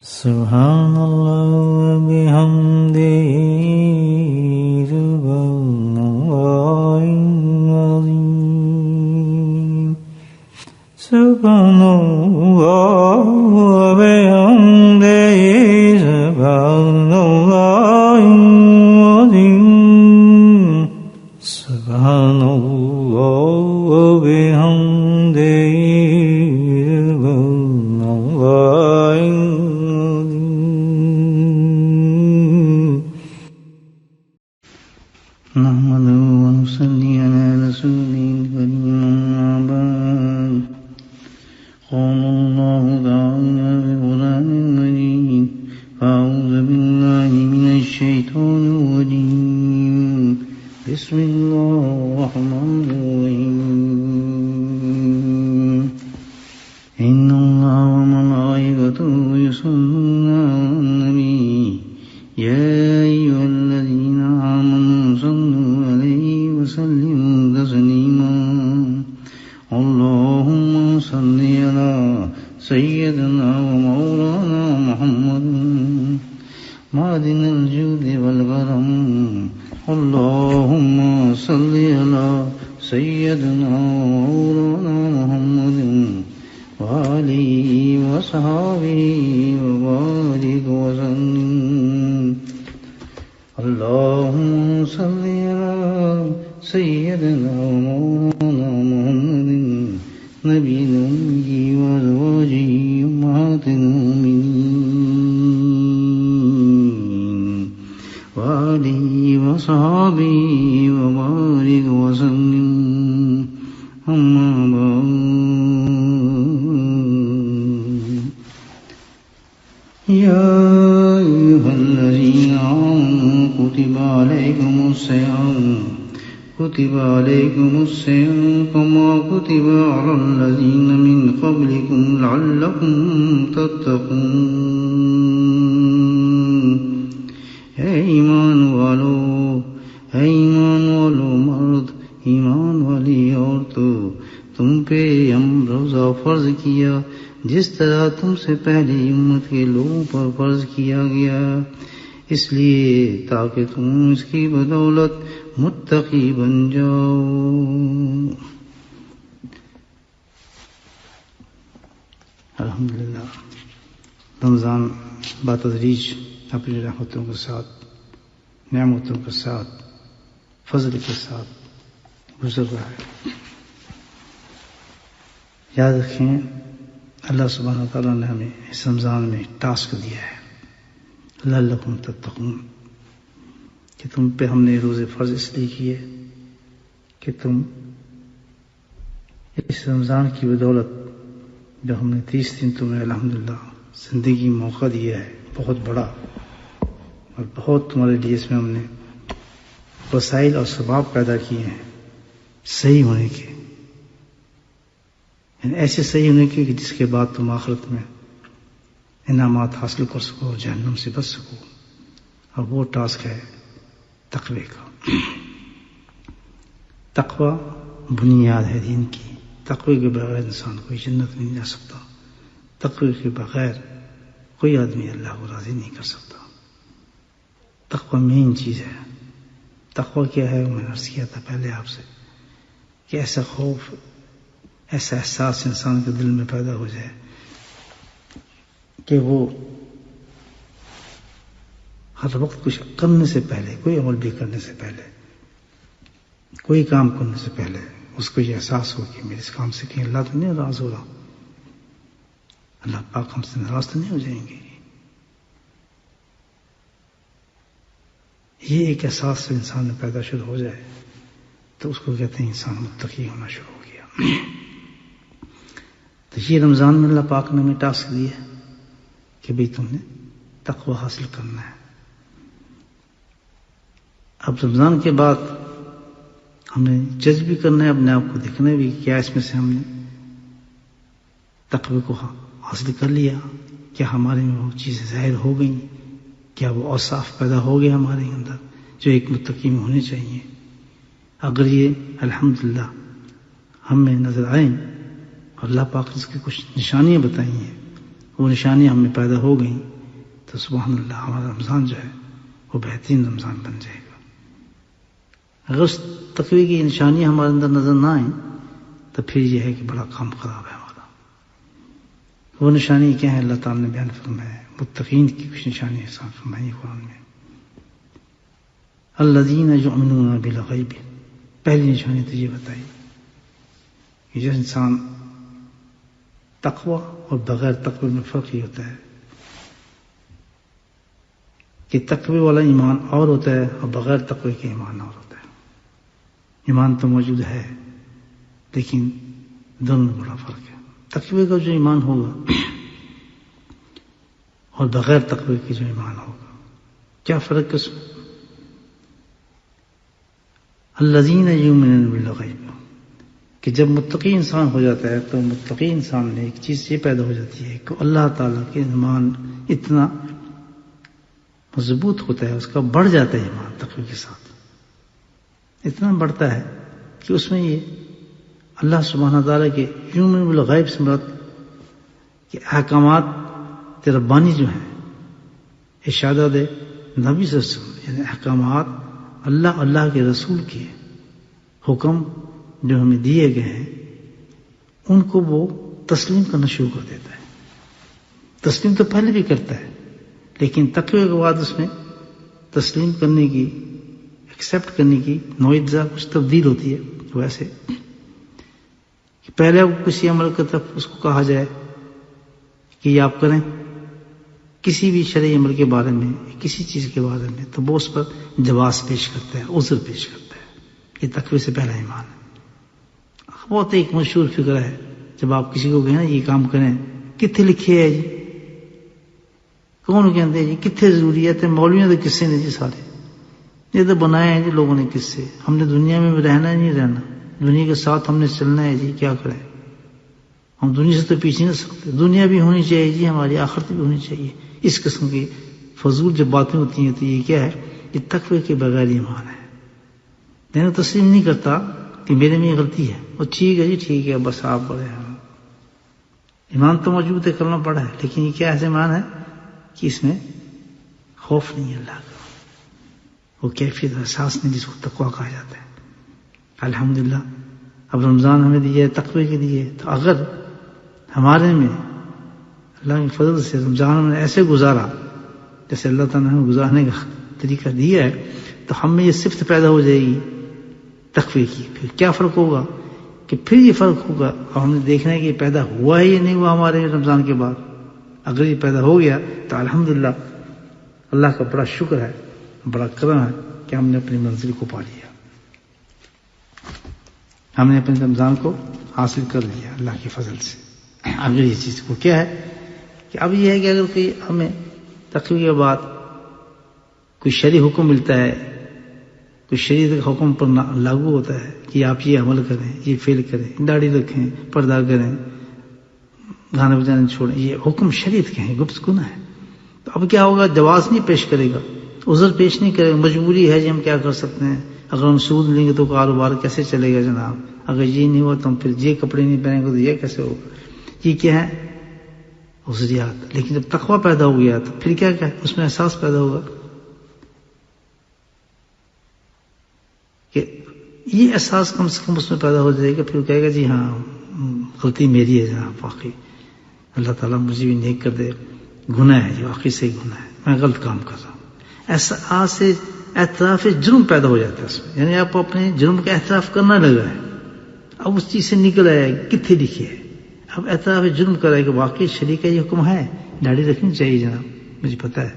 سبحان اللہ وبحمدہ سبحان اللہ العظیم سبحان اللہ وبحمدہ سبحان اللہ العظیم سبحان اللہ وبحمدہ بسم اللہ الرحمن الرحیم ان اللہ وملائکتہ یصلون علی النبی یا ایھا الذین آمنوا صلوا علیہ وسلموا تسلیما اللہم صل علی سیدنا ومولانا محمد معدن الجود والکرم اللهم صل على سيدنا ومولانا محمد وآله وصحبه وبارك وسلم اللهم صل على سيدنا ومولانا محمد نبي الأمي وأزواجه أمهات المؤمنين وآله وصحابه وبارك وسلم أما بعد يا أيها الذين آمنوا كتب عليكم الصيام كما كتب على الذين من قبلكم لعلكم تتقون اے ایمان والو مرد ایمان والی عورتوں تم پہ ہم روزہ فرض کیا جس طرح تم سے پہلی امت کے لوگوں پر فرض کیا گیا اس لیے تاکہ تم اس کی بدولت متقی بن جاؤ. الحمدللہ رمضان بتدریج اپنی رحمتوں کے ساتھ نعمتوں کے ساتھ فضل کے ساتھ گزر رہا ہے. یاد رکھیں اللہ سبحانہ وتعالیٰ نے ہمیں اس رمضان میں ٹاسک دیا ہے لعلکم تتقون کہ تم پہ ہم نے روزے فرض اس لیے کیے کہ تم اس رمضان کی بدولت جو ہم نے 30 دن تمہیں الحمدللہ زندگی موقع دیا ہے بہت بڑا اور بہت تمہارے لیے اس میں ہم نے وسائل اور اسباب پیدا کیے ہیں صحیح ہونے کے یعنی ایسے صحیح ہونے کے کہ جس کے بعد تم آخرت میں انعامات حاصل کر سکو جہنم سے بچ سکو اور وہ ٹاسک ہے تقوی کا. تقوی بنیاد ہے دین کی. تقوی کے بغیر انسان کوئی جنت نہیں جا سکتا. تقوی کے بغیر کوئی آدمی اللہ کو راضی نہیں کر سکتا. تقوی مین چیز ہے. تقوی کیا ہے میں نے عرض کیا تھا پہلے آپ سے کہ ایسا خوف ایسا احساس انسان کے دل میں پیدا ہو جائے کہ وہ ہر وقت کچھ کرنے سے پہلے کوئی عمل بھی کرنے سے پہلے کوئی کام کرنے سے پہلے اس کو یہ احساس ہو کہ میرے اس کام سے کہیں اللہ تو نہیں ناراض ہو رہا اللہ پاک ہم سے ناراض تو نہیں ہو جائیں گے. یہ ایک احساس سے انسان میں پیدا شروع ہو جائے تو اس کو کہتے ہیں انسان متقی ہونا شروع ہو گیا. تو یہ رمضان میں اللہ پاک نے ہمیں ٹاسک دیا ہے کہ بھئی تم نے تقوی حاصل کرنا ہے. اب رمضان کے بعد ہمیں جج بھی کرنا ہے اپنے آپ کو دیکھنا بھی کیا اس میں سے ہم نے تقوی کو حاصل کر لیا کیا ہمارے میں وہ چیزیں ظاہر ہو گئیں کیا وہ اوصاف پیدا ہو گیا ہمارے اندر جو ایک متقی میں ہونے چاہیے. اگر یہ الحمدللہ ہم میں نظر آئیں اور اللہ پاک نے اس کی کچھ نشانیاں بتائی ہیں وہ نشانی ہم میں پیدا ہو گئیں تو سبحان اللہ ہمارا رمضان جو ہے وہ بہترین رمضان بن جائے گا۔ اگر اس تقوی کی نشانی ہمارے اندر نظر نہ آئیں تو پھر یہ ہے کہ بڑا کام خراب ہے ہمارا۔ وہ نشانی کیا ہے؟ اللہ تعالیٰ نے بیان فرمایا ہے، متقین کی کچھ نشانی احسان فرمائی قرآن میں، الذین یؤمنون بالغیب۔ پہلی نشانی تو یہ بتائی کہ جو انسان تقوی اور بغیر تقوی میں فرق یہ ہوتا ہے کہ تقوی والا ایمان اور ہوتا ہے اور بغیر تقوی کے ایمان اور ہوتا ہے۔ ایمان تو موجود ہے لیکن دونوں میں بڑا فرق ہے۔ تقوی کا جو ایمان ہوگا اور بغیر تقوی کے جو ایمان ہوگا، کیا فرق ہے اس میں؟ الذین یؤمنون بالغیب، کہ جب متقی انسان ہو جاتا ہے تو متقی انسان میں ایک چیز یہ پیدا ہو جاتی ہے کہ اللہ تعالیٰ کے ایمان اتنا مضبوط ہوتا ہے، اس کا بڑھ جاتا ہے ایمان تقوی کے ساتھ، اتنا بڑھتا ہے کہ اس میں یہ اللہ سبحانہ تعالیٰ کے یؤمن بالغیب سے مراد کہ احکامات ربانی جو ہیں، ارشادات نبی صلی اللہ علیہ وسلم، یعنی احکامات اللہ کے رسول کے حکم جو ہمیں دیے گئے ہیں، ان کو وہ تسلیم کرنا شروع کر دیتا ہے۔ تسلیم تو پہلے بھی کرتا ہے لیکن تقوی کے بعد اس میں تسلیم کرنے کی، ایکسیپٹ کرنے کی نوعیت ذرا کچھ تبدیل ہوتی ہے۔ ویسے کہ پہلے کسی عمل کی طرف اس کو کہا جائے کہ یہ آپ کریں، کسی بھی شرعی عمل کے بارے میں، کسی چیز کے بارے میں، تو وہ اس پر جواز پیش کرتا ہے، عذر پیش کرتا ہے۔ یہ تقوی سے پہلا ایمان ہے۔ بہت ایک مشہور فکر ہے، جب آپ کسی کو کہیں نا یہ کام کریں، کتنے لکھے ہے جی، کون کہتے ہیں جی کتنے ضروریات ہے؟ مولویوں کے قصے نے جی سارے، یہ تو بنائے ہیں جی لوگوں نے قصے۔ ہم نے دنیا میں رہنا ہے، نہیں رہنا، دنیا کے ساتھ ہم نے چلنا ہے جی، کیا کریں؟ ہم دنیا سے تو پیچھے نہیں سکتے، دنیا بھی ہونی چاہیے جی، ہماری آخرت بھی ہونی چاہیے۔ اس قسم کی فضول جب باتیں ہوتی ہیں تو یہ کیا ہے؟ یہ تقوی کے بغیر ایمان ہے۔ میں تسلیم نہیں کرتا کہ میرے میں یہ غلطی ہے، وہ ٹھیک ہے جی ٹھیک ہے، بس آپ بڑے ہیں۔ ایمان تو موجود ہے، کرنا پڑا ہے، لیکن یہ کیا ایسے ایمان ہے کہ اس میں خوف نہیں ہے اللہ کا، وہ کیفیت احساس نہیں جس کو تقویٰ کہا جاتا ہے۔ الحمدللہ اب رمضان ہمیں دیے، تقوی کے دیے، تو اگر ہمارے میں اللہ کے فضل سے رمضان میں ایسے گزارا جیسے اللہ تعالیٰ نے گزارنے کا طریقہ دیا ہے، تو ہم میں یہ صفت پیدا ہو جائے گی تقوی کی۔ پھر کیا فرق ہوگا کہ پھر یہ فرق ہوگا، اور ہم نے دیکھنا ہے کہ یہ پیدا ہوا ہے یا نہیں ہوا ہمارے رمضان کے بعد۔ اگر یہ پیدا ہو گیا تو الحمدللہ اللہ کا بڑا شکر ہے، بڑا کرم ہے کہ ہم نے اپنی منزل کو پا لیا، ہم نے اپنے رمضان کو حاصل کر لیا اللہ کے فضل سے۔ اگر یہ چیز کو کیا ہے کہ اب یہ ہے کہ اگر کوئی ہمیں تقوی کے بعد کوئی شرعی حکم ملتا ہے، کوئی شریعت کے حکم پر لاگو ہوتا ہے کہ آپ یہ عمل کریں، یہ فعل کریں، داڑھی رکھیں، پردہ کریں، گانے بجانے چھوڑیں، یہ حکم شریعت کے ہیں، گپت گناہ ہے، تو اب کیا ہوگا؟ جواز نہیں پیش کرے گا، عذر پیش نہیں کرے گا، مجبوری ہے جی ہم کیا کر سکتے ہیں، اگر ہم سود لیں گے تو کاروبار کیسے چلے گا جناب، اگر یہ نہیں ہوا تو ہم پھر یہ کپڑے نہیں پہنیں گے تو یہ کیسے ہوگا؟ یہ کیا ہے؟ عذریات۔ لیکن جب تقویٰ پیدا ہو گیا تو پھر کیا اس میں احساس پیدا ہوگا کہ یہ احساس کم سے کم اس میں پیدا ہو جائے گا، پھر کہے گا جی ہاں غلطی میری ہے جناب، واقعی اللہ تعالیٰ مجھے بھی نیک کر دے، گناہ ہے، یہ واقعی سے گناہ ہے، میں غلط کام کر رہا ہوں۔ ایسا سے اعتراف جرم پیدا ہو جاتا ہے اس میں، یعنی آپ اپنے جرم کا اعتراف کرنا لگا ہے، اب اس چیز سے نکل آیا ہے کتنے لکھے ہے، اب اعتراف جرم کر رہا ہے کہ واقعی شریعت کا یہ حکم ہے، داڑھی رکھنی چاہیے جناب، مجھے پتا ہے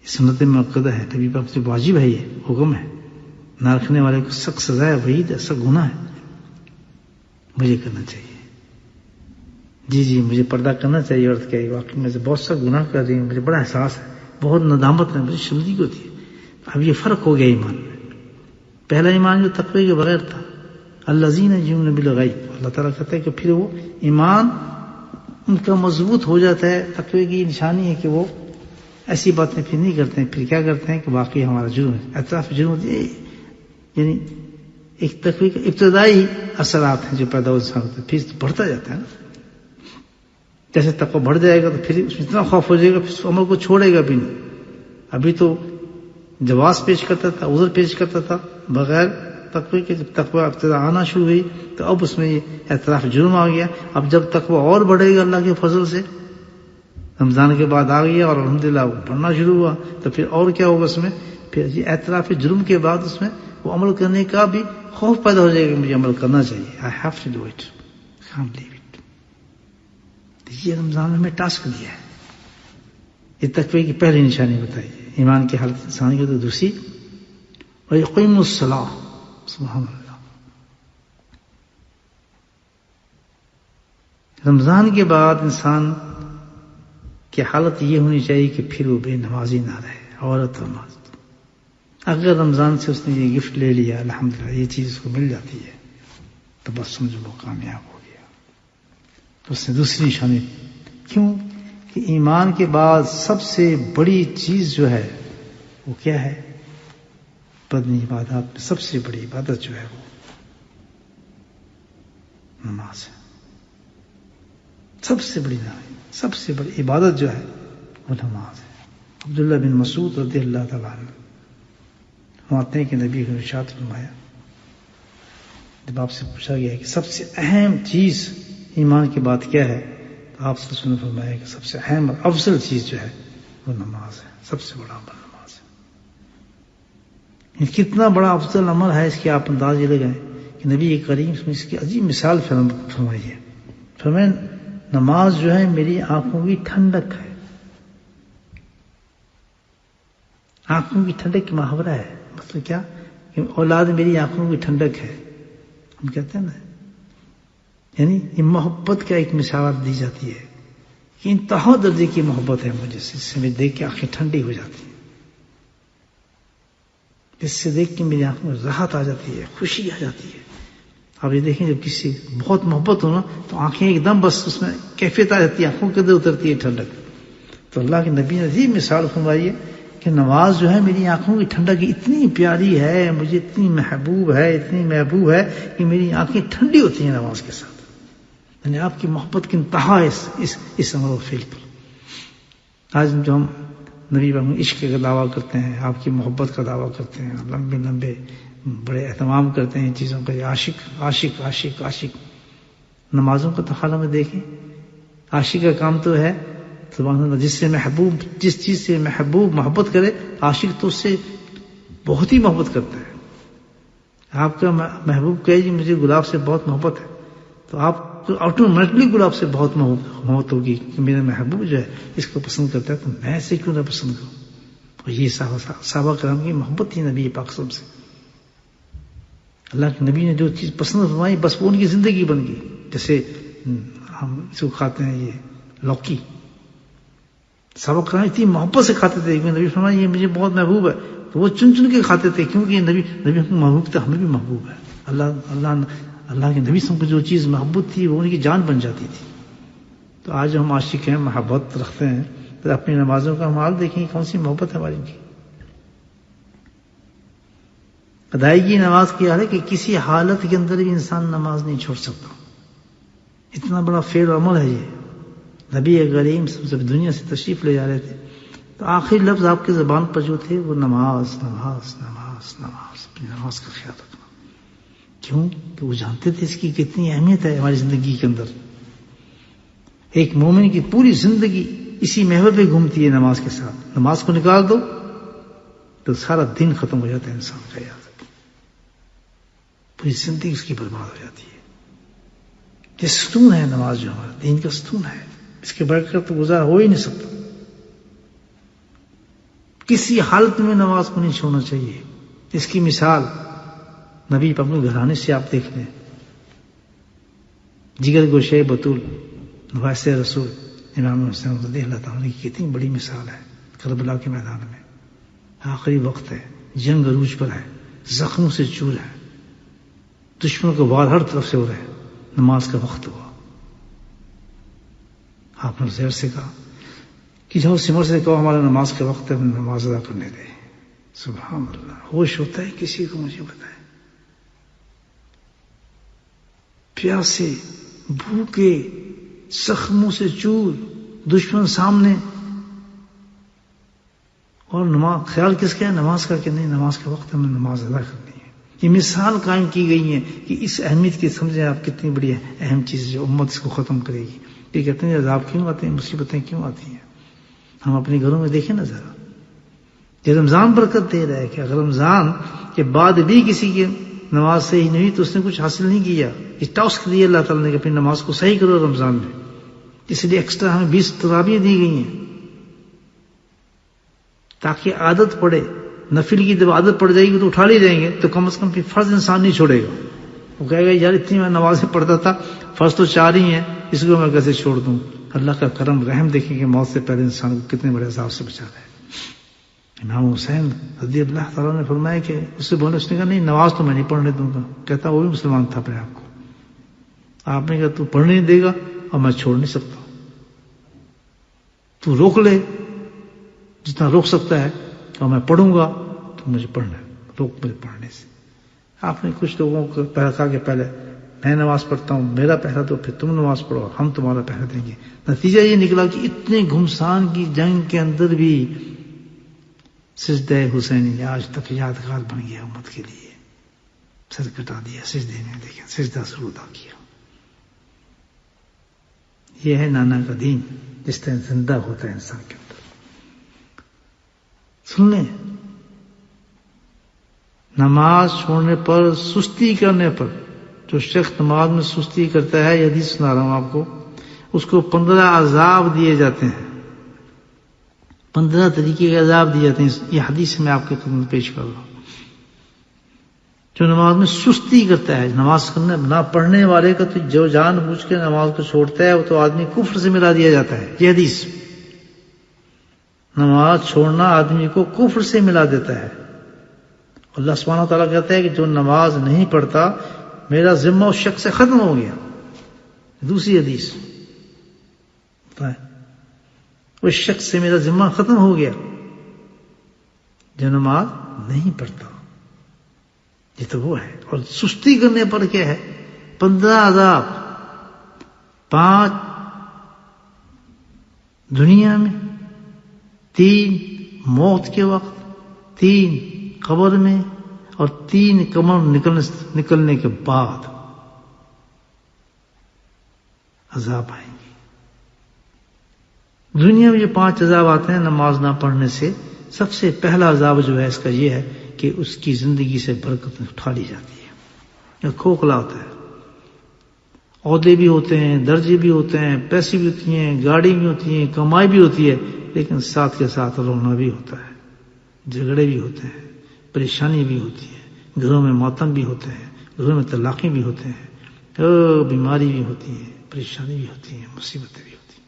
سنت مؤکدہ ہے، نبی پاک سے واجب ہے، یہ حکم ہے، نہ رکھنے والے کو سخت سزا ہے، وعید ہے، سخت گناہ ہے، مجھے کرنا چاہیے، جی مجھے پردہ کرنا چاہیے، عورت کیا واقعی میں سے بہت سا گناہ کر رہی ہوں، مجھے بڑا احساس ہے، بہت ندامت ہے، مجھے شرمندگی ہوتی ہے۔ اب یہ فرق ہو گیا ایمان میں۔ پہلا ایمان جو تقوی کے بغیر تھا، الذین یؤمنون بالغیب، اللہ تعالیٰ کہتا ہے کہ پھر وہ ایمان ان کا مضبوط ہو جاتا ہے۔ تقوی کی نشانی ہے کہ وہ ایسی باتیں پھر نہیں کرتے ہیں، پھر کیا کرتے ہیں کہ واقعی ہمارا جرم ہے، اعتراف جرم ہوتی ہے، یعنی ایک تقوی کے ابتدائی اثرات ہیں جو پیدا ہوتے ہیں، پھر بڑھتا جاتا ہے نا، جیسے تقویٰ بڑھ جائے گا تو پھر اس میں اتنا خوف ہو جائے گا، پھر اس عمل کو چھوڑے گا بھی نہیں. ابھی تو جواز پیش کرتا تھا، عذر پیش کرتا تھا بغیر تقوی کے. جب تقویٰ ابتدا آنا شروع ہوئی تو اب اس میں یہ اعتراف جرم آ گیا. اب جب تقویٰ اور بڑھے گا اللہ کے فضل سے، رمضان کے بعد آ گیا اور الحمدللہ وہ بڑھنا شروع ہوا، تو پھر اور کیا ہوگا اس میں؟ پھر یہ اعتراف جرم کے بعد اس میں وہ عمل کرنے کا بھی خوف پیدا ہو جائے گا، مجھے عمل کرنا چاہیے. I have to do it. I can't leave it. یہ رمضان میں ہمیں ٹاسک دیا ہے. یہ تقوی کی پہلی نشانی بتائی ہے. ایمان کی حالت انسان کی تو دوسری، وَيُقِيمُ الصَّلَاةَ. سبحان اللہ. رمضان کے بعد انسان کی حالت یہ ہونی چاہیے کہ پھر وہ بے نمازی نہ رہے. عورت اور مرد اگر رمضان سے اس نے یہ گفٹ لے لیا، الحمدللہ یہ چیز اس کو مل جاتی ہے، تو بس سمجھو وہ کامیاب ہو گیا. تو اس نے دوسری نشانی کیوں کہ ایمان کے بعد سب سے بڑی چیز جو ہے وہ کیا ہے؟ بدنی عبادات میں سب سے بڑی عبادت جو ہے وہ نماز ہے. سب سے بڑی عبادت جو ہے وہ نماز ہے. عبداللہ بن مسعود رضی اللہ تعالیٰ عنہ فرماتے ہیں کہ نبی نے ارشاد فرمایا، جب آپ سے پوچھا گیا کہ سب سے اہم چیز ایمان کے بعد کیا ہے، تو آپ سے سن فرمایا کہ سب سے اہم اور افضل چیز جو ہے وہ نماز ہے. سب سے بڑا عمل نماز ہے. کتنا بڑا افضل عمل ہے اس کی آپ انداز یہ لگائیں کہ نبی کریم اس کی عجیب مثال فرمائی ہے. فرمائیں نماز جو ہے میری آنکھوں کی ٹھنڈک ہے. آنکھوں کی ٹھنڈک کی محاورہ ہے. مطلب کیا کہ اولاد میری آنکھوں کی ٹھنڈک ہے. ہم کہتے ہیں نا، یعنی یہ محبت کا ایک مثال دی جاتی ہے کہ انتہا درجے کی محبت ہے مجھے، اس سے میں دیکھ کے آنکھیں ٹھنڈی ہو جاتی ہیں، اس سے دیکھ کے میری آنکھوں میں راحت آ جاتی ہے، خوشی آ جاتی ہے. آپ یہ دیکھیں جب کسی بہت محبت ہو نا تو آنکھیں ایک دم بس اس میں کیفیت آ جاتی ہے، آنکھوں کے اندر اترتی ہے ٹھنڈک. تو اللہ کے نبی نے یہ مثال فرمائی ہے کہ نماز جو ہے میری آنکھوں کی ٹھنڈک اتنی پیاری ہے، مجھے اتنی محبوب ہے کہ میری آنکھیں ٹھنڈی ہوتی ہیں نماز کے ساتھ. یعنی آپ کی محبت کی انتہا ہے اس عمل و فعل پر. آج جو ہم نبی پاک عشق کا دعویٰ کرتے ہیں، آپ کی محبت کا دعویٰ کرتے ہیں، لمبے بڑے اہتمام کرتے ہیں ان چیزوں کا، عاشق عاشق عاشق عاشق. نمازوں کا تو حال میں دیکھیں، عاشق کا کام تو ہے سبحان اللہ، جس چیز سے محبت کرے عاشق تو اس سے بہت ہی محبت کرتا ہے. آپ کا محبوب کہے جی مجھے گلاب سے بہت محبت ہے، تو آپ کو آٹومیٹکلی گلاب سے بہت محبت ہوگی کہ میرا محبوب جو ہے اس کو پسند کرتا ہے، تو میں ایسے کیوں نہ پسند کروں. اور یہ صحابہ کرام کی محبت تھی نبی پاک صلی اللہ علیہ وسلم سے. اللہ کے نبی نے جو چیز پسند فرمائی بس وہ ان کی زندگی بن گئی. جیسے ہم اس کو کھاتے ہیں یہ لوکی، صحابہ کرام اتنی محبت سے کھاتے تھے کہ نبی فرمایا یہ مجھے بہت محبوب ہے، تو وہ چن چن کے کھاتے تھے کیونکہ یہ نبی ہم کو محبوب تھا، ہمیں بھی محبوب ہے. اللہ کے نبی کو جو چیز محبوب تھی وہ ان کی جان بن جاتی تھی. تو آج ہم عاشق ہیں، محبت رکھتے ہیں، تو اپنی نمازوں کا حال دیکھیں کون سی محبت ہے ہماری. ادائیگی نماز کی حال ہے کہ کسی حالت کے اندر بھی انسان نماز نہیں چھوڑ سکتا. اتنا بڑا فعل و عمل ہے یہ. نبی کریم جب دنیا سے تشریف لے جا رہے تھے تو آخری لفظ آپ کی زبان پر جو تھے وہ نماز نماز نماز نماز. اپنی نماز کا خیال رکھنا. کیوں کہ وہ جانتے تھے اس کی کتنی اہمیت ہے ہماری زندگی کے اندر. ایک مومن کی پوری زندگی اسی محور پہ گھومتی ہے نماز کے ساتھ. نماز کو نکال دو تو سارا دن ختم ہو جاتا ہے انسان کا. یاد پوری زندگی اس کی برباد ہو جاتی ہے. یہ ستون ہے نماز جو ہمارا دین کا ستون ہے، اس کے بغیر تو گزارا ہو ہی نہیں سکتا. کسی حالت میں نماز کو نہیں چھوڑنا چاہیے. اس کی مثال نبی پاک کے گھرانے سے آپ دیکھ لیں. جگر گوشے بطول نواسے رسول امام حسین رضی اللہ تعالیٰ کی کتنی بڑی مثال ہے. کربلا کے میدان میں آخری وقت ہے، جنگ عروج پر ہے، زخموں سے چور ہے، دشمنوں کے وار ہر طرف سے ہو رہے ہیں. نماز کا وقت ہوا، آپ نے زیر سے کہا کہ جاؤ سمر سے کہو ہمارا نماز کا وقت ہے، نماز ادا کرنے دے. سبحان اللہ. ہوش ہوتا ہے کسی کو؟ مجھے بتائیں. پیاسے بھوکے زخموں سے چور، دشمن سامنے، اور نماز خیال کس کا ہے؟ نماز کا، کہ نہیں نماز کا وقت ہمیں نماز ادا کرنی ہے۔ یہ مثال قائم کی گئی ہے کہ اس اہمیت کی سمجھیں آپ کتنی بڑی اہم چیز جو امت اس کو ختم کرے گی۔ یہ کہتے ہیں عذاب کیوں آتے ہیں، مصیبتیں کیوں آتی ہیں؟ ہم اپنے گھروں میں دیکھیں نا ذرا، یہ رمضان برکت دے رہا ہے کہ اگر رمضان کے بعد بھی کسی کی نماز صحیح نہیں ہوئی تو اس نے کچھ حاصل نہیں کیا۔ یہ ٹاسک دیا اللہ تعالیٰ نے کہ اپنی نماز کو صحیح کرو رمضان میں، اس لیے ایکسٹرا ہمیں 20 تراویح دی گئی ہیں تاکہ عادت پڑے۔ نفل کی جب عادت پڑ جائے گی تو اٹھا لے جائیں گے، تو کم از کم فرض انسان نہیں چھوڑے گا۔ وہ کہے گا یار اتنی میں نمازیں پڑھتا تھا، فرض تو 4 ہی ہیں، اس کو میں کیسے چھوڑ دوں؟ اللہ کا کرم رحم دیکھیں کہ موت سے پہلے انسان کو کتنے بڑے عذاب سے بچا رہا ہے۔ امام حسین رضی اللہ تعالیٰ نے فرمایا کہ اس سے بولے، اس نے کہا نہیں نماز تو میں نہیں پڑھنے دوں گا۔ کہتا وہ بھی مسلمان تھا اپنے آپ کو۔ آپ نے کہا تو پڑھنے نہیں دے گا اور میں چھوڑ نہیں سکتا، تو روک لے جتنا روک سکتا ہے، اور میں پڑھوں گا تو مجھے پڑھنا ہے، روک مجھے پڑھنے سے۔ آپ نے کچھ لوگوں کو کہا کہ پہلے میں نماز پڑھتا ہوں، میرا پہلا تو پھر تم نماز پڑھو، ہم تمہارا پہلا دیں گے۔ نتیجہ یہ نکلا کہ اتنے گھمسان کی جنگ کے اندر بھی سجدہ حسینی آج تک یادگار بن گیا امت کے لیے۔ سر کٹا دیا سجدے میں، دیکھیں سجدہ ضرور ادا کیا۔ یہ ہے نانا کا دین، جس طرح زندہ ہوتا ہے انسان کے اندر۔ سن لیں، نماز چھوڑنے پر، سستی کرنے پر، جو شخص نماز میں سستی کرتا ہے، یہ حدیث سنا رہا ہوں آپ کو، اس کو 15 عذاب دیے جاتے ہیں۔ 15 طریقے کے عذاب دیے جاتے ہیں۔ یہ حدیث میں آپ کے خدمت پیش کر رہا ہوں۔ جو نماز میں سستی کرتا ہے، نماز کرنے نہ پڑھنے والے کا تو جو جان بوجھ کے نماز کو چھوڑتا ہے وہ تو آدمی کفر سے ملا دیا جاتا ہے۔ یہ حدیث، نماز چھوڑنا آدمی کو کفر سے ملا دیتا ہے۔ اللہ سبحانہ و تعالیٰ کہتا ہے کہ جو نماز نہیں پڑھتا میرا ذمہ اس شخص سے ختم ہو گیا۔ دوسری حدیث، اس شخص سے میرا ذمہ ختم ہو گیا جو نماز نہیں پڑھتا۔ یہ تو وہ ہے۔ اور سستی کرنے پر کیا ہے؟ 15 عذاب، 5 دنیا میں، 3 موت کے وقت، 3 قبر میں، اور 3 کمر نکلنے کے بعد عذاب آئیں گے۔ دنیا میں یہ 5 عذاب آتے ہیں نماز نہ پڑھنے سے۔ سب سے پہلا عذاب جو ہے اس کا یہ ہے کہ اس کی زندگی سے برکت اٹھا لی جاتی ہے، یہ کھوکھلا ہوتا ہے۔ عہدے بھی ہوتے ہیں، درجے بھی ہوتے ہیں، پیسے بھی ہوتی ہیں، گاڑی بھی ہوتی ہیں، کمائی بھی ہوتی ہے، لیکن ساتھ کے ساتھ رونا بھی ہوتا ہے، جھگڑے بھی ہوتے ہیں، پریشانی بھی ہوتی ہے، گھروں میں ماتم بھی ہوتے ہیں، گھروں میں طلاقیں بھی ہوتے ہیں، بیماری بھی ہوتی ہے، پریشانی بھی ہوتی ہے، مصیبتیں بھی ہوتی ہیں،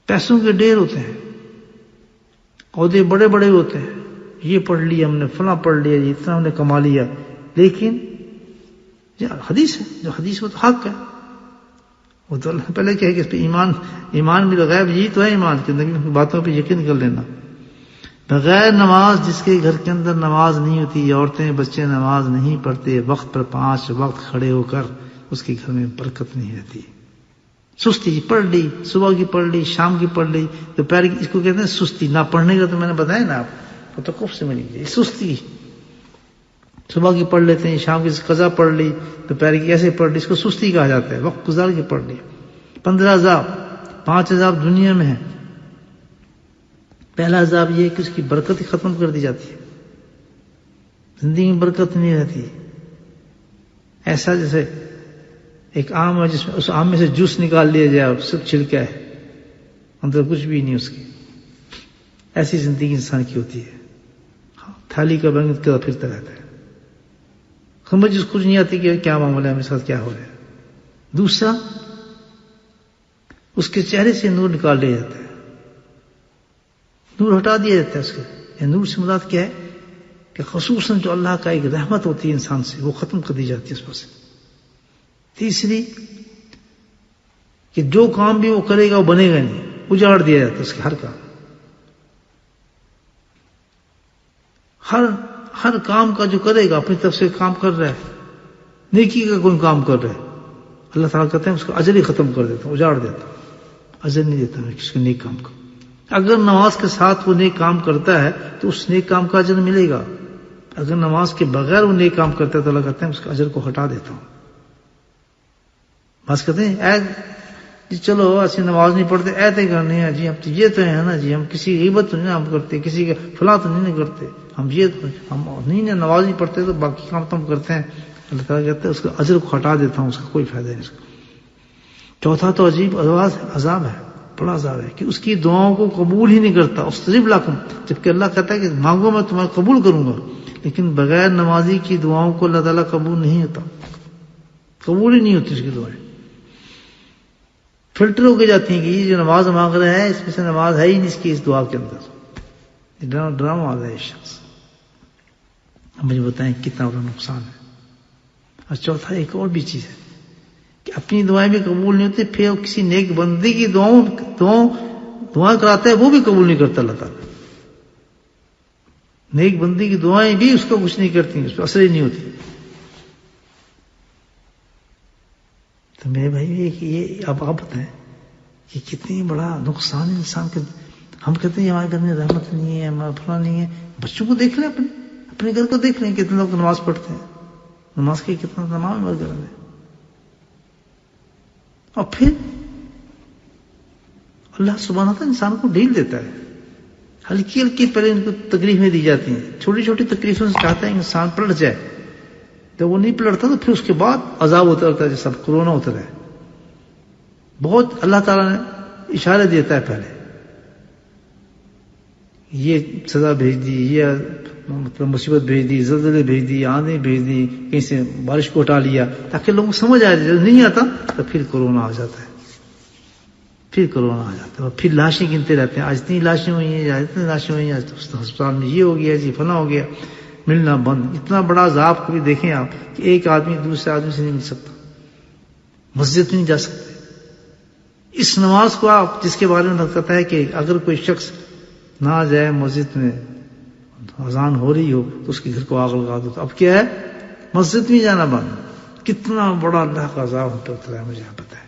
پیسوں کے ڈھیر ہوتے ہیں، عہدے بڑے بڑے ہوتے ہیں، یہ پڑھ لیا ہم نے، فلاں پڑھ لیا، یہ اتنا ہم نے کما لیا، لیکن حدیث ہے، جو حدیث وہ تو حق ہے، وہ تو اللہ پہلے کہے کہ اس پہ ایمان بھی غیب، یہی تو ہے ایمان کی باتوں پہ یقین کر لینا۔ بغیر نماز جس کے گھر کے اندر نماز نہیں ہوتی، عورتیں بچے نماز نہیں پڑھتے، وقت پر 5 وقت کھڑے ہو کر، اس کے گھر میں برکت نہیں رہتی۔ سستی پڑھ لی، صبح کی پڑھ لی، شام کی پڑھ لی، دوپہر کی، اس کو کہتے ہیں سستی۔ نہ پڑھنے کا تو میں نے بتایا نا آپ کو، تو کف سے ملی گئی سستی۔ صبح کی پڑھ لیتے ہیں، شام کی قضا پڑھ لی، دوپہر کی ایسے پڑھ لی، اس کو سستی کہا جاتا ہے، وقت گزار کے پڑھ لی۔ 15 عذاب، 5 عذاب دنیا میں ہیں۔ پہلا عذاب یہ ہے کہ اس کی برکت ختم کر دی جاتی ہے، زندگی میں برکت نہیں رہتی۔ ایسا جیسے ایک آم ہے جس میں اس آم میں سے جوس نکال لیا جائے اور صرف چھلکا ہے، اندر کچھ بھی نہیں اس کی، ایسی زندگی انسان کی ہوتی ہے۔ تھالی کا بینگن کا پھرتا رہتا ہے، سمجھ اس کچھ نہیں آتی کہ کیا معاملہ ہے، میرے ساتھ کیا ہو رہا ہے۔ دوسرا، اس کے چہرے سے نور نکال لیا جاتا ہے، نور ہٹا دیا جاتا ہے اس کے۔ یہ نور سے مراد کیا ہے کہ خصوصاً جو اللہ کا ایک رحمت ہوتی ہے انسان سے، وہ ختم کر دی جاتی ہے اس پر سے۔ تیسری، کہ جو کام بھی وہ کرے گا وہ بنے گا نہیں، اجاڑ دیا جاتا ہے اس کے ہر کام، ہر کام کا جو کرے گا اپنی طرف سے کام کر رہا ہے، نیکی کا کوئی کام کر رہا ہے، اللہ تعالیٰ کہتے ہیں اس کا اجر ہی ختم کر دیتا ہوں، اجاڑ دیتا ہوں، اجر نہیں دیتا میں کسی کے نیک کام کو۔ اگر نماز کے ساتھ وہ نیک کام کرتا ہے تو اس نیک کام کا اجر ملے گا، اگر نماز کے بغیر وہ نیک کام کرتا ہے تو اللہ کہتے ہیں اس کے اجر کو ہٹا دیتا ہوں۔ بس کہتے ہیں جی چلو ایسی نماز نہیں پڑھتے، ایتے کرنی ہے جی، ہم تو یہ تو ہے نا جی، ہم کسی غیبت تو نہیں ہم کرتے، کسی کا فلاں تو نہیں کرتے، ہم یہ ہم نہیں نماز نہیں پڑھتے تو باقی کام تو ہم کرتے ہیں۔ اللہ تعالیٰ کہتے ہیں اس کے اجر کو ہٹا دیتا ہوں، اس کا کوئی فائدہ نہیں اس کا۔ چوتھا تو عجیب عذاب ہے، بڑا عذاب ہے کہ اس کی دعاؤں کو قبول ہی نہیں کرتا، استجب لکم، جبکہ اللہ کہتا ہے کہ مانگو میں تمہیں قبول کروں گا، لیکن بغیر نمازی کی دعاؤں کو اللہ تعالیٰ قبول نہیں ہوتا، قبول ہی نہیں ہوتی اس کی دعائیں، فلٹر ہو کے جاتی ہیں کہ یہ جو نماز مانگ رہا ہے اس میں سے نماز ہے ہی نہیں اس کی، اس دعا کے اندر ڈرامہ آ رہا ہے شخص۔ اب مجھے بتائیں کتنا بڑا نقصان ہے۔ اور چوتھا ایک اور بھی چیز ہے کہ اپنی دعائیں بھی قبول نہیں ہوتی، پھر کسی نیک بندے کی دعائیں کراتا ہے وہ بھی قبول نہیں کرتا اللہ تعالیٰ، نیک بندے کی دعائیں بھی اس کو کچھ نہیں کرتی، اس پہ اثر ہی نہیں ہوتی۔ تو میرے بھائی یہ اب آپ بتائیں کہ کتنی بڑا نقصان ہے انسان کے۔ ہم کہتے ہیں ہمارے گھر میں رحمت نہیں ہے، ہمارا فلاں نہیں ہے، بچوں کو دیکھ لیں، اپنے گھر کو دیکھ لیں کتنے لوگ نماز پڑھتے ہیں، نماز کے کتنا تمام ہے ہمارے گھر میں۔ اور پھر اللہ سبحانہ تعالیٰ انسان کو ڈھیل دیتا ہے، ہلکی ہلکی پہلے ان کو تکلیفیں دی جاتی ہیں، چھوٹی چھوٹی تکلیفوں سے چاہتا ہے انسان پلٹ جائے، جب وہ نہیں پلٹتا تو پھر اس کے بعد عذاب اترتا ہے، جیسا کورونا اترا ہے۔ بہت اللہ تعالیٰ نے اشارے دیتا ہے، پہلے یہ سزا بھیج دی، یہ مطلب مصیبت بھیج دی، زلزلے بھیج دی، آندھی بھیج دی، کہیں سے بارش کو ہٹا لیا تاکہ لوگوں کو سمجھ آئے، جب نہیں آتا تو پھر کورونا آ جاتا ہے، پھر کورونا آ جاتا ہے، اور پھر لاشیں گنتے رہتے ہیں، آج اتنی لاشیں ہوئی ہیں، آج اتنی لاشیں ہوئی ہیں، آج ہسپتال میں یہ ہو گیا جی، فلاں ہو گیا، ملنا بند۔ اتنا بڑا عذاب کبھی دیکھیں آپ کہ ایک آدمی دوسرے آدمی سے نہیں مل سکتا، مسجد میں نہیں جا سکتے۔ اس نماز کو آپ جس کے بارے میں لگتا ہے کہ اگر کوئی شخص نہ جائے مسجد میں، اذان ہو رہی ہو تو اس کے گھر کو آگ لگا دو، تو اب کیا ہے، مسجد میں جانا بند۔ کتنا بڑا اللہ کا عذاب ہم پہ اترا ہے، مجھے پتا ہے۔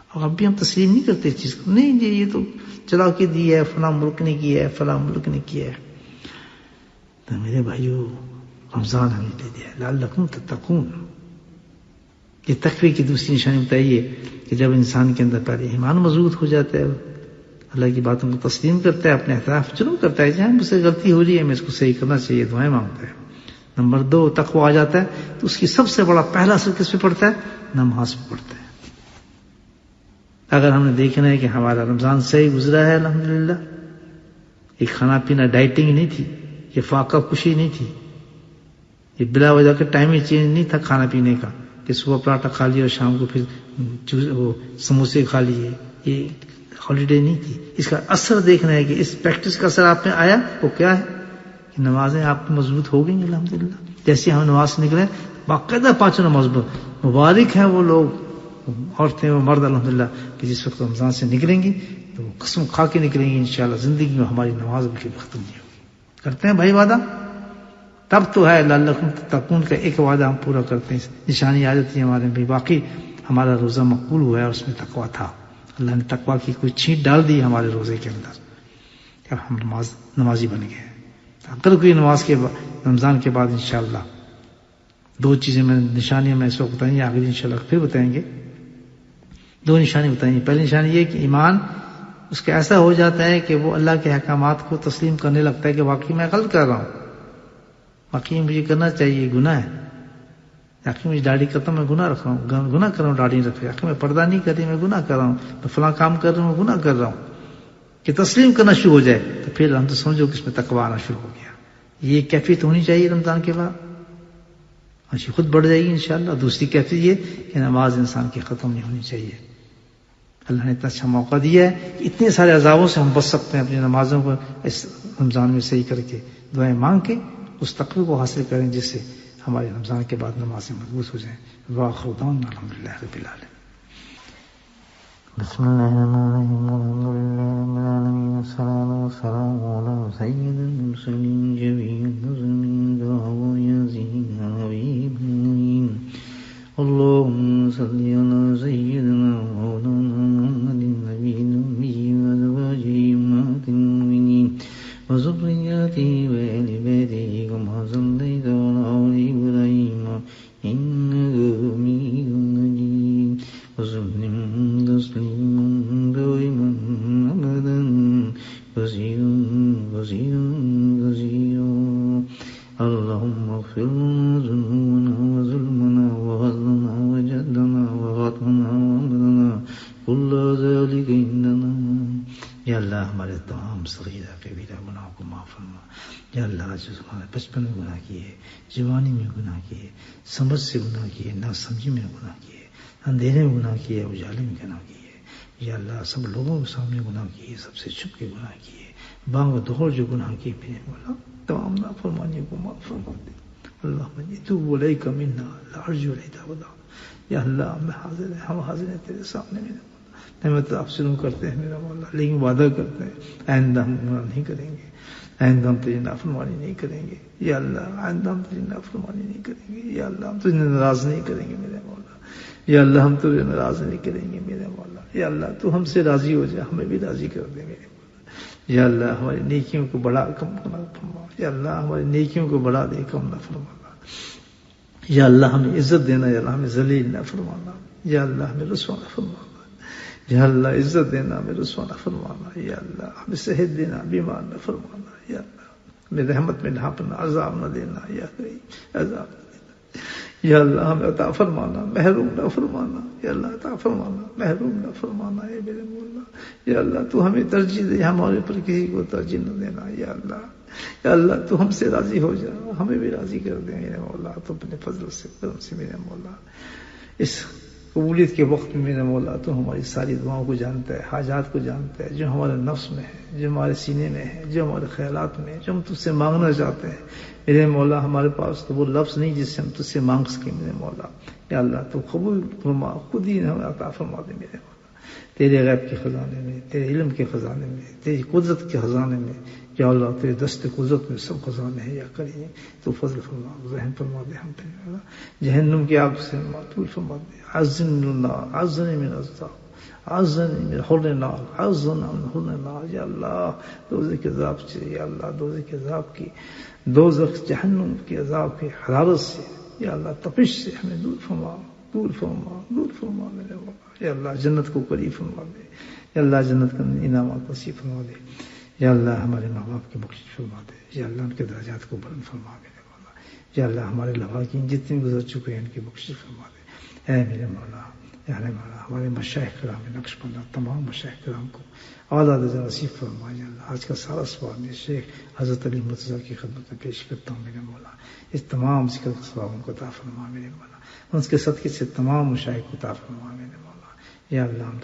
اور اب بھی ہم تسلیم نہیں کرتے اس چیز کو، نہیں جی یہ تو چلا کے دی ہے، فلاں ملک نے کیا ہے، فلاں ملک نے کیا ہے۔ تو میرے بھائیو، رمضان ہمیں دے دیا لعلکم تتقون۔ یہ تقوی کی دوسری نشانی بتائیے کہ جب انسان کے اندر پہلے ایمان مضبوط ہو جاتا ہے، اللہ کی باتوں کو تسلیم کرتا ہے، اپنے اعتراف ضرور کرتا ہے جہاں مجھ سے غلطی ہو رہی ہے، میں اس کو صحیح کرنا چاہیے، دعائیں مانگتا ہے۔ نمبر 2 تقوی آ جاتا ہے تو اس کی سب سے بڑا پہلا اثر کس پہ پڑتا ہے، نماز پہ پڑتا ہے۔ اگر ہم نے دیکھنا ہے کہ ہمارا رمضان صحیح گزرا ہے الحمدللہ، یہ کھانا پینا ڈائٹنگ نہیں تھی، یہ فاقہ کشی نہیں تھی، یہ بلا وجہ کا ٹائم ہی چینج نہیں تھا کھانا پینے کا کہ صبح پراٹھا کھا لیا اور شام کو پھر وہ سموسے کھا لیے، یہ ہالیڈے نہیں تھی۔ اس کا اثر دیکھنا ہے کہ اس پریکٹس کا اثر آپ میں آیا، وہ کیا ہے کہ نمازیں آپ کی مضبوط ہو گئی الحمدللہ۔ جیسے ہم نماز سے نکلے باقاعدہ 5 نماز مبارک ہیں وہ لوگ، عورتیں و مرد الحمدللہ، کہ جس وقت رمضان سے نکلیں گی تو وہ قسم کھا کے نکلیں گی انشاءاللہ زندگی میں ہماری نماز بھی ختم نہیں ہوگی۔ کرتے ہیں بھائی وعدہ؟ تب تو ہے لعلکم تتقون کا ایک وعدہ ہم پورا کرتے ہیں، نشانی آ جاتی ہے ہمارے بھی، باقی ہمارا روزہ مقبول ہوا ہے، اس میں تقویٰ تھا، اللہ نے تقویٰ کی کوئی چھینٹ ڈال دی ہمارے روزے کے اندر، اب ہم نمازی بن گئے۔ اگر کوئی نماز کے رمضان کے بعد انشاءاللہ 2 چیزیں میں نشانیاں میں اس وقت بتائیں گے، آگے انشاءاللہ پھر بتائیں گے۔ 2 نشانی بتائیں گے۔ پہلی نشانی یہ کہ ایمان اس کا ایسا ہو جاتا ہے کہ وہ اللہ کے احکامات کو تسلیم کرنے لگتا ہے کہ واقعی میں غلط کر رہا ہوں، واقعی مجھے کرنا چاہیے، گناہ ہے، آخر میں داڑھی کرتا ہوں، میں گناہ رکھ رہا ہوں، گناہ کر رہا ہوں، داڑھی رکھ رہا ہوں، آخر میں پردہ نہیں کر رہی، میں گناہ کر رہا ہوں، میں فلاں کام کر رہا ہوں، گناہ کر رہا ہوں، کہ تسلیم کرنا شروع ہو جائے تو پھر ہم تو سمجھو کہ اس میں تقویٰ آنا شروع ہو گیا۔ یہ کیفیت ہونی چاہیے رمضان کے بعد، اچھی خود بڑھ جائے گی انشاءاللہ۔ دوسری کیفیت یہ کہ نماز انسان کی ختم نہیں ہونی چاہیے۔ اللہ نے اتنا اچھا موقع دیا ہے کہ اتنے سارے عذابوں سے ہم بچ سکتے ہیں اپنی نمازوں کو اس رمضان میں صحیح کر کے، دعائیں مانگ کے اس تقوی کو حاصل کریں جس سے ہمارے رمضان کے بعد نمازیں مضبوط ہو جائیں۔ وآخر دعوانا الحمدللہ رب العالمین۔ بسم اللہ الرحمن الرحیم، الحمدللہ رب العالمین، والصلاة والسلام علی سید المرسلین، جمیع المرسلین، دعوا یزید حبیب اللہم صلی علی كثير كثير كثير. اللهم اغفر لنا ذنوبنا وظلمنا وغضنا وجدنا وغطنا وامرنا كل ذلك عندنا. یا اللہ ہمارے تمام صغیرہ کبیرہ گناہوں کو معاف فرما. یا اللہ جو ہمارے بچپن میں گناہ کیے، جوانی میں گناہ کیے، سمجھ سے گناہ کیے، نہ سمجھی میں گناہ کیے، اندھیرے میں گناہ کیے، اجالے میں گناہ کیے. یا اللہ سب لوگوں کے سامنے گناہ کیے، سب سے چھپ کے گناہ کیے، بانگ دہر جو گناہ کیے میرے مولا تمام نافرمانیوں کو معاف فرما دے. اللہ یتوب الیک منا لارجو الیک. یا اللہ ہم حاضر ہیں، ہم حاضر ہیں تیرے سامنے میرے مولا. نعمت آپ شروع کرتے ہیں میرا مولا، لیکن وعدہ کرتے ہیں آئندہ ہم گناہ نہیں کریں گے، آئندہ ہم تیری نافرمانی نہیں کریں گے. یا اللہ آئندہ ہم تیری نافرمانی نہیں کریں گے. یا اللہ ہم تجھے ناراض نہیں کریں گے میرے مولا. یا اللہ ہم تجھے ناراض نہیں کریں گے میرے مولا. یا اللہ تو ہم سے راضی ہو جائے، ہمیں بھی راضی کر دے میرے مولا. یا اللہ ہماری نیکیوں کو بڑھا کم نہ فرما. یا اللہ ہماری نیکیوں کو بڑھا دے کم نہ فرمانا. یا اللہ ہمیں عزت دینا، یا اللہ ہمیں ذلیل نہ فرمانا. یا اللہ ہمیں رسوا نہ فرمانا. یا اللہ عزت دینا، ہمیں رسوا نہ فرمانا. یا اللہ ہمیں صحت دینا، بیمار نہ فرمانا. یا اللہ ہمیں رحمت میں ڈھانپنا، عذاب نہ دینا. یا کریم عذاب نہ دینا. یا اللہ ہمیں عطا فرمانا، محروم نہ فرمانا. یا اللہ عطا فرمانا، محروم نہ فرمانا. اے میرے مولا یا اللہ تو ہمیں ترجیح دے، ہمارے پر کسی کو ترجیح نہ دینا. یا اللہ تو ہم سے راضی ہو جا، ہمیں بھی راضی کر دے میرے مولا. تو اپنے فضل سے کرم سے میرے مولا اس قبولیت کے وقت میں میرے مولا تو ہماری ساری دعاؤں کو جانتا ہے، حاجات کو جانتا ہے، جو ہمارے نفس میں ہے، جو ہمارے سینے میں ہے، جو ہمارے خیالات میں ہے، جو ہم تجھ سے مانگنا چاہتے ہیں میرے مولا. ہمارے پاس تو وہ لفظ نہیں جس سے ہم تجھ سے مانگ سکیں میرے مولا. یا اللہ تو قبول فرما، خود ہی ہمیں عطا فرما دے میرے مولا. تیرے غیب کے خزانے میں، تیرے علم کے خزانے میں، تیری قدرت کے خزانے میں یا اللہ تیرے دست قدرت میں سب خزانے ہیں. یا کریم تو فضل فرما، رحم فرما دے ہم پہ. جہنم کی آگ سے معطول فرما دے. عزن من النار، عزن من العذاب، عزن من حر النار، عزن من حر النار. یا اللہ دوزخ کے عذاب سے، یا اللہ دوزخ کے عذاب کی، دوزخ جہنم کے عذاب کی حرارت سے، یا اللہ تپش سے ہمیں دور فرما، دور فرما، دور فرما میرے مولا. یا اللہ جنت کو قریب فرما دے. یا اللہ جنت کا انعامات نصیب فرما دے. یا اللہ ہمارے ماں باپ کی بخشش فرما دے. یا اللہ ان کے درجات کو بلند فرما میرے مولا. یا اللہ ہمارے لواحقین جتنے گزر چکے ہیں ان کی بخشش فرما دے. اے میرے مولا، یا مولا ہمارے مشائخ کرام نقش بندہ تمام مشائخ کرام کو اعلیٰ درجہ نصیب فرما. یا اللہ آج کا سارا ثواب میں شیخ حضرت علی مرتضیٰ کی خدمت میں پیش کرتا ہوں میرے مولا. اس تمام ذکر کا ثواب ان کو عطا فرما میرے مولا. ان کے صدقے سے تمام مشائخ کو عطا فرما میرے مولا. یا اللہ ہم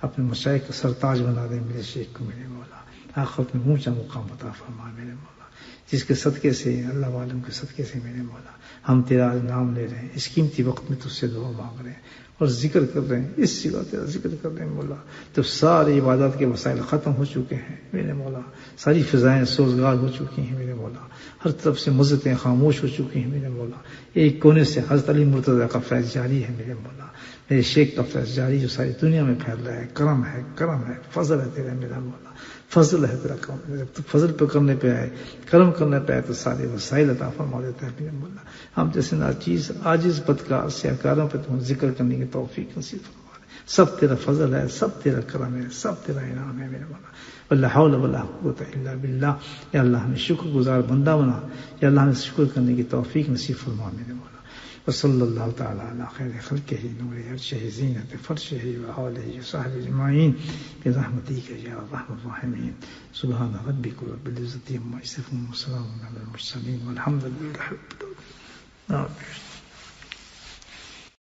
اپنے مشائخ کا سرتاج بنا دیں میرے شیخ کو میرے مولا. آخرت میں اونچا مقام عطا فرما میرے مولا. جس کے صدقے سے اللہ عالم کے صدقے سے میرے مولا ہم تیرا نام لے رہے ہیں، اس قیمتی وقت میں تجھ سے دعا مانگ رہے ہیں اور ذکر کر رہے ہیں، اس جگہ تیرا ذکر کر رہے ہیں مولا. تو ساری عبادات کے وسائل ختم ہو چکے ہیں میرے مولا. ساری فضائیں سوزگار ہو چکی ہیں میرے مولا. ہر طرف سے مسجدیں خاموش ہو چکی ہیں میرے مولا. ایک کونے سے حضرت علی مرتضیٰ کا فیض جاری ہے میرے مولا. میرے شیخ کا فیض جاری جو ساری دنیا میں پھیل رہا ہے. کرم ہے، کرم ہے، فضل ہے تیرا میرا مولا. فضل ہے تیرا کرم. جب تو فضل پہ کرنے پہ آئے، کرم کرنے پہ آئے تو سارے وسائل عطا فرما دیتا ہے میرے مولا. ہم جیسے ناچیز عاجز بدکار سیاکاروں پہ تم ذکر کرنے کی توفیق نصیب فرما دے. سب تیرا فضل ہے، سب تیرا کرم ہے، سب تیرا انعام ہے میرے مولا. ولا حول ولا قوت الا باللہ. یا اللہ ہمیں شکر گزار بندہ بنا. یا اللہ ہمیں شکر کرنے کی توفیق نصیب فرما میرے مولا. وصلی اللہ تعالی علی خیر خلقہ نور عرشہ زینت فرشہ وآلہ وصحبہ اجمعین برحمتک یا ارحم الراحمین. سبحان ربک رب العزۃ عما یصفون وسلام علی المرسلین والحمد للہ رب العالمین.